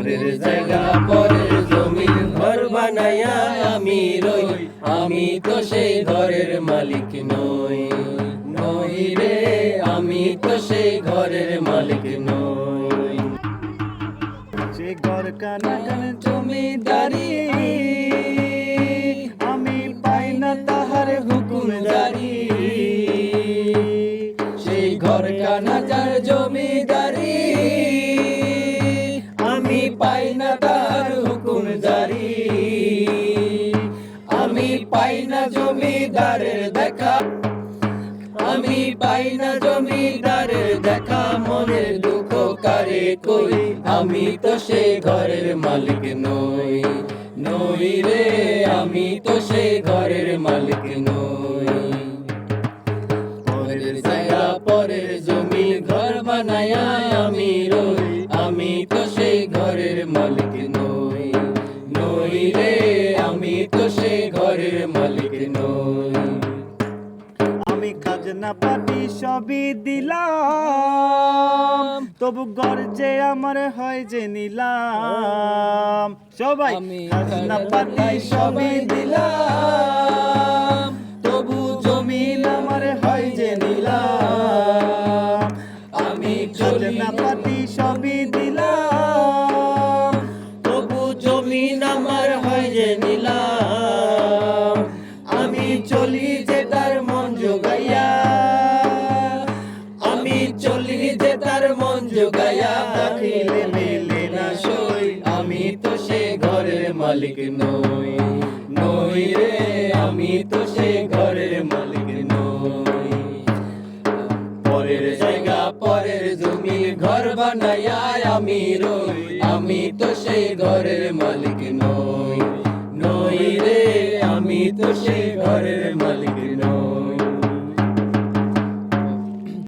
পরের জায়গা পরের জমির ঘর বানাইয়া আমি রই, আমি তো সেই ঘরের মালিক নই, নই রে আমি তো সেই ঘরের মালিক নই। সে ঘর কানাগান জমিদারি আমি পাই না তাহার হুকুমদারি। সেই ঘর কানাজার জমিদারি আমি পাই না তার হুকুমদারি। আমি পাই না জমিদারের দেখা, আমি পাই না জমিদারের দেখা, মনের দুঃখ কারে কই, আমি তো সেই ঘরের মালিক নই, নই রে আমি তো সেই ঘরের মালিক নই। পরের জায়গা পরের জমি ঘর বানায়া আমি রই, আমি তো সেই ঘরের মালিক নই, নই রে আমি তো সেই ঘরের মালিক নই। আমি খাজনা পাটি সবই দিলাম, তবু ঘর যে আমার হয় যে নিলাম। সবাই খাজনা পাটি সবই দিলাম, তবু জমিন আমার হয় যে নিলাম। আমি খাজনা পাটি সবই দিলাম, তবু জমিন আমার হয় যে নিলাম। আমি চলি যে তার মন জোগাইয়া, আমি চলি যে তার মন জোগাইয়া, দাখিলে মেলে না সই, আমি তো সে ঘরের মালিক নই, নই রে আমি তো সে ঘরের মালিক নই। পরের জায়গা পরের জমি ঘর বানাইয়া আমি রই, আমি তো সেই ঘরের মালিক নই, নই রে আমি তো সেই ঘরের মালিক